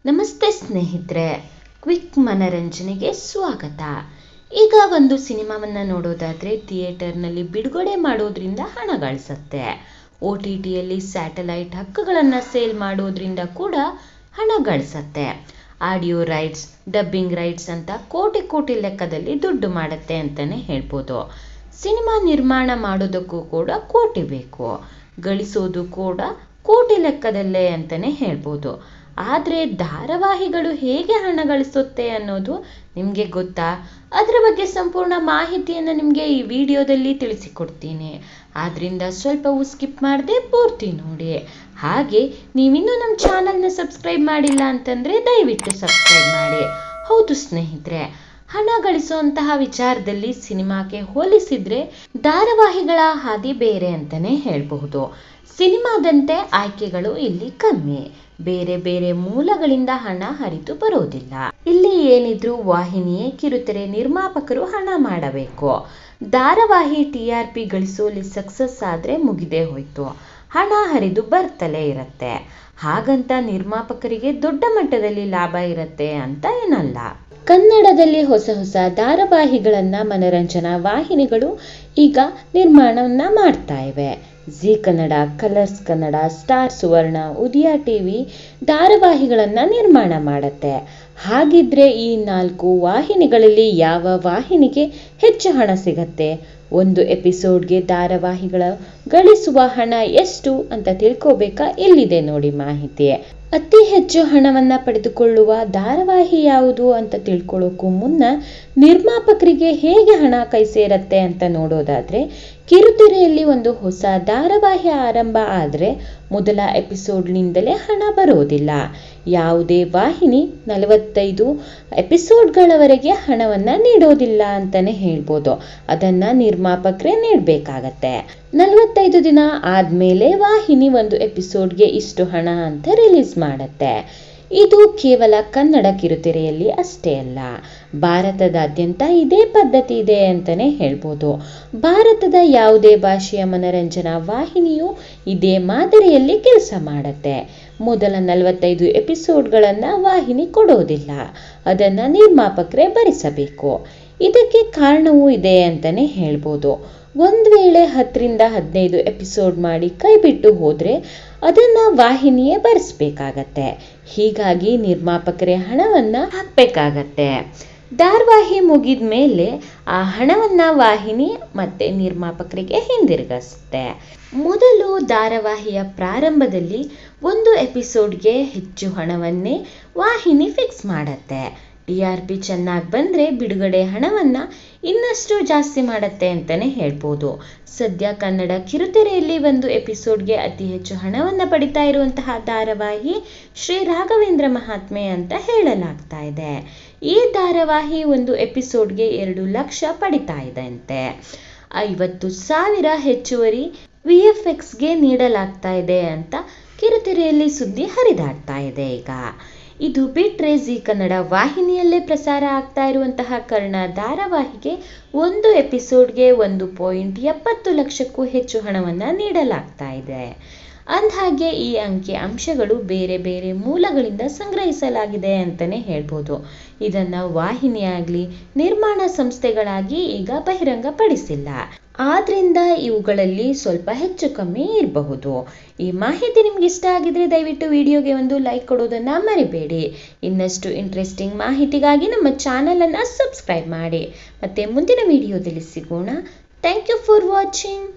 ನಮಸ್ತೆ ಸ್ನೇಹಿತರೆ, ಕ್ವಿಕ್ ಮನರಂಜನೆಗೆ ಸ್ವಾಗತ. ಈಗ ಒಂದು ಸಿನಿಮಾವನ್ನು ನೋಡೋದಾದರೆ ಥಿಯೇಟರ್ನಲ್ಲಿ ಬಿಡುಗಡೆ ಮಾಡೋದ್ರಿಂದ ಹಣ ಗಳಿಸುತ್ತೆ. OTTಯಲ್ಲಿ ಸ್ಯಾಟಲೈಟ್ ಹಕ್ಕುಗಳನ್ನು ಸೇಲ್ ಮಾಡೋದ್ರಿಂದ ಕೂಡ ಹಣ ಗಳಿಸುತ್ತೆ. ಆಡಿಯೋ ರೈಟ್ಸ್, ಡಬ್ಬಿಂಗ್ ರೈಟ್ಸ್ ಅಂತ ಕೋಟಿ ಲೆಕ್ಕದಲ್ಲಿ ದುಡ್ಡು ಮಾಡುತ್ತೆ ಅಂತಲೇ ಹೇಳ್ಬೋದು. ಸಿನಿಮಾ ನಿರ್ಮಾಣ ಮಾಡೋದಕ್ಕೂ ಕೂಡ ಕೋಟಿ ಬೇಕು, ಗಳಿಸೋದು ಕೂಡ ಕೋಟಿ ಲೆಕ್ಕದಲ್ಲೇ ಅಂತಲೇ ಹೇಳ್ಬೋದು. ಆದರೆ ಧಾರಾವಾಹಿಗಳು ಹೇಗೆ ಹಣ ಗಳಿಸುತ್ತೆ ಅನ್ನೋದು ನಿಮಗೆ ಗೊತ್ತಾ? ಅದರ ಬಗ್ಗೆ ಸಂಪೂರ್ಣ ಮಾಹಿತಿಯನ್ನು ನಿಮಗೆ ಈ ವಿಡಿಯೋದಲ್ಲಿ ತಿಳಿಸಿಕೊಡ್ತೀನಿ. ಆದ್ದರಿಂದ ಸ್ವಲ್ಪವೂ ಸ್ಕಿಪ್ ಮಾಡದೆ ಪೂರ್ತಿ ನೋಡಿ. ಹಾಗೆ ನೀವಿನ್ನೂ ನಮ್ಮ ಚಾನಲ್ನ ಸಬ್ಸ್ಕ್ರೈಬ್ ಮಾಡಿಲ್ಲ ಅಂತಂದರೆ ದಯವಿಟ್ಟು ಸಬ್ಸ್ಕ್ರೈಬ್ ಮಾಡಿ. ಹೌದು ಸ್ನೇಹಿತರೆ, ಹಣ ಗಳಿಸುವಂತಹ ವಿಚಾರದಲ್ಲಿ ಸಿನಿಮಾಕ್ಕೆ ಹೋಲಿಸಿದರೆ ಧಾರಾವಾಹಿಗಳ ಹಾದಿ ಬೇರೆ ಅಂತಲೇ ಹೇಳಬಹುದು. ಸಿನಿಮಾದಂತೆ ಆಯ್ಕೆಗಳು ಇಲ್ಲಿ ಕಮ್ಮಿ, ಬೇರೆ ಮೂಲಗಳಿಂದ ಹಣ ಹರಿದು ಬರೋದಿಲ್ಲ. ಇಲ್ಲಿ ಏನಿದ್ರು ವಾಹಿನಿಯೇ ಕಿರುತೆರೆ ನಿರ್ಮಾಪಕರು ಹಣ ಮಾಡಬೇಕು. ಧಾರಾವಾಹಿ TRP ಗಳಿಸುವಲ್ಲಿ ಸಕ್ಸಸ್ ಆದ್ರೆ ಮುಗಿದೇ ಹೋಯ್ತು, ಹಣ ಹರಿದು ಬರ್ತಲೇ ಇರತ್ತೆ. ಹಾಗಂತ ನಿರ್ಮಾಪಕರಿಗೆ ದೊಡ್ಡ ಮಟ್ಟದಲ್ಲಿ ಲಾಭ ಇರತ್ತೆ ಅಂತ ಏನಲ್ಲ. ಕನ್ನಡದಲ್ಲಿ ಹೊಸ ಧಾರಾವಾಹಿಗಳನ್ನ ಮನರಂಜನಾ ವಾಹಿನಿಗಳು ಈಗ ನಿರ್ಮಾಣವನ್ನ ಮಾಡ್ತಾ ಇವೆ. Zee Kannada, Colors Kannada, Star Suvarna, Udaya TV ಧಾರಾವಾಹಿಗಳನ್ನು ನಿರ್ಮಾಣ ಮಾಡುತ್ತೆ. ಹಾಗಿದ್ರೆ ಈ 4 ವಾಹಿನಿಗಳಲ್ಲಿ ಯಾವ ವಾಹಿನಿಗೆ ಹೆಚ್ಚು ಹಣ ಸಿಗತ್ತೆ? ಒಂದು ಎಪಿಸೋಡ್ಗೆ ಧಾರಾವಾಹಿಗಳ ಗಳಿಸುವ ಹಣ ಎಷ್ಟು ಅಂತ ತಿಳ್ಕೋಬೇಕಾ? ಇಲ್ಲಿದೆ ನೋಡಿ ಮಾಹಿತಿ. ಅತಿ ಹೆಚ್ಚು ಹಣವನ್ನು ಪಡೆದುಕೊಳ್ಳುವ ಧಾರಾವಾಹಿ ಯಾವುದು ಅಂತ ತಿಳ್ಕೊಳ್ಳೋಕ್ಕೂ ಮುನ್ನ ನಿರ್ಮಾಪಕರಿಗೆ ಹೇಗೆ ಹಣ ಕೈ ಸೇರತ್ತೆ ಅಂತ ನೋಡೋದಾದ್ರೆ, ಕಿರುತೆರೆಯಲ್ಲಿ ಒಂದು ಹೊಸ ಧಾರಾವಾಹಿ ಆರಂಭ ಆದರೆ ಮೊದಲ ಎಪಿಸೋಡ್ನಿಂದಲೇ ಹಣ ಬರೋದಿಲ್ಲ. ಯಾವುದೇ ವಾಹಿನಿ 45 ಎಪಿಸೋಡ್ಗಳವರೆಗೆ ಹಣವನ್ನು ನೀಡೋದಿಲ್ಲ ಅಂತಲೇ ಹೇಳ್ಬೋದು. ಅದನ್ನು ನಿರ್ಮಾಪಕರೇ ನೀಡಬೇಕಾಗತ್ತೆ. 45 ದಿನ ಆದಮೇಲೆ ವಾಹಿನಿ ಒಂದು ಎಪಿಸೋಡ್ಗೆ ಇಷ್ಟು ಹಣ ಅಂತ ರಿಲೀಸ್ ಮಾಡುತ್ತೆ. ಇದು ಕೇವಲ ಕನ್ನಡ ಕಿರುತೆರೆಯಲ್ಲಿ ಅಷ್ಟೇ ಅಲ್ಲ, ಭಾರತದಾದ್ಯಂತ ಇದೇ ಪದ್ಧತಿ ಇದೆ ಅಂತಲೇ ಹೇಳ್ಬೋದು. ಭಾರತದ ಯಾವುದೇ ಭಾಷೆಯ ಮನರಂಜನಾ ವಾಹಿನಿಯು ಇದೇ ಮಾದರಿಯಲ್ಲಿ ಕೆಲಸ ಮಾಡುತ್ತೆ. ಮೊದಲ 45 ಎಪಿಸೋಡ್ಗಳನ್ನು ವಾಹಿನಿ ಕೊಡೋದಿಲ್ಲ, ಅದನ್ನು ನಿರ್ಮಾಪಕರೇ ಭರಿಸಬೇಕು. ಇದಕ್ಕೆ ಕಾರಣವೂ ಇದೆ ಅಂತಲೇ ಹೇಳ್ಬೋದು. ಒಂದು ವೇಳೆ 10 ರಿಂದ 15 ಎಪಿಸೋಡ್ ಮಾಡಿ ಕೈ ಬಿಟ್ಟು ಹೋದರೆ ಅದನ್ನು ವಾಹಿನಿಯೇ ಭರಿಸಬೇಕಾಗತ್ತೆ. ಹೀಗಾಗಿ ನಿರ್ಮಾಪಕರೇ ಹಣವನ್ನು ಹಾಕಬೇಕಾಗತ್ತೆ. ಧಾರಾವಾಹಿ ಮುಗಿದ ಮೇಲೆ ಆ ಹಣವನ್ನು ವಾಹಿನಿ ಮತ್ತೆ ನಿರ್ಮಾಪಕರಿಗೆ ಹಿಂದಿರುಗಿಸುತ್ತೆ. ಮೊದಲು ಧಾರಾವಾಹಿಯ ಪ್ರಾರಂಭದಲ್ಲಿ ಒಂದು ಎಪಿಸೋಡ್ಗೆ ಹೆಚ್ಚು ಹಣವನ್ನೇ ವಾಹಿನಿ ಫಿಕ್ಸ್ ಮಾಡುತ್ತೆ. TRP ಚೆನ್ನಾಗಿ ಬಂದರೆ ಬಿಡುಗಡೆ ಹಣವನ್ನು ಇನ್ನಷ್ಟು ಜಾಸ್ತಿ ಮಾಡುತ್ತೆ ಅಂತಲೇ ಹೇಳ್ಬೋದು. ಸದ್ಯ ಕನ್ನಡ ಕಿರುತೆರೆಯಲ್ಲಿ ಒಂದು ಎಪಿಸೋಡ್ಗೆ ಅತಿ ಹೆಚ್ಚು ಹಣವನ್ನು ಪಡಿತಾ ಇರುವಂತಹ ಧಾರಾವಾಹಿ ಶ್ರೀ ರಾಘವೇಂದ್ರ ಮಹಾತ್ಮೆ ಅಂತ ಹೇಳಲಾಗ್ತಾ ಇದೆ. ಈ ಧಾರಾವಾಹಿ ಒಂದು ಎಪಿಸೋಡ್ಗೆ 2 ಲಕ್ಷ ಪಡಿತಾ ಇದೆ ಅಂತೆ. 50,000 ಹೆಚ್ಚುವರಿ VFXಗೆ ನೀಡಲಾಗ್ತಾ ಇದೆ ಅಂತ ಕಿರುತೆರೆಯಲ್ಲಿ ಸುದ್ದಿ ಹರಿದಾಡ್ತಾ ಇದೆ ಈಗ. ಇದು ಬಿಟ್ರೆ ಜಿ ಕನ್ನಡ ವಾಹಿನಿಯಲ್ಲೇ ಪ್ರಸಾರ ಆಗ್ತಾ ಇರುವಂತಹ ಕರ್ಣ ಧಾರಾವಾಹಿಗೆ ಒಂದು ಎಪಿಸೋಡ್ಗೆ 1.70 ಲಕ್ಷಕ್ಕೂ ಹೆಚ್ಚು ಹಣವನ್ನು ನೀಡಲಾಗ್ತಾ ಇದೆ. ಅಂದಹಾಗೆ ಈ ಅಂಕಿ ಅಂಶಗಳು ಬೇರೆ ಮೂಲಗಳಿಂದ ಸಂಗ್ರಹಿಸಲಾಗಿದೆ ಅಂತಲೇ ಹೇಳ್ಬೋದು. ಇದನ್ನು ವಾಹಿನಿಯಾಗಲಿ ನಿರ್ಮಾಣ ಸಂಸ್ಥೆಗಳಾಗಿ ಈಗ ಬಹಿರಂಗಪಡಿಸಿಲ್ಲ. ಆದ್ರಿಂದ ಇವುಗಳಲ್ಲಿ ಸ್ವಲ್ಪ ಹೆಚ್ಚು ಕಮ್ಮಿ ಇರಬಹುದು. ಈ ಮಾಹಿತಿ ನಿಮ್ಗೆ ಇಷ್ಟ ಆಗಿದ್ರೆ ದಯವಿಟ್ಟು ವಿಡಿಯೋಗೆ ಒಂದು ಲೈಕ್ ಕೊಡೋದನ್ನ ಮರಿಬೇಡಿ. ಇನ್ನಷ್ಟು ಇಂಟ್ರೆಸ್ಟಿಂಗ್ ಮಾಹಿತಿಗಾಗಿ ನಮ್ಮ ಚಾನಲನ್ನು ಸಬ್ಸ್ಕ್ರೈಬ್ ಮಾಡಿ. ಮತ್ತೆ ಮುಂದಿನ ವಿಡಿಯೋದಲ್ಲಿ ಸಿಗೋಣ. Thank you for watching.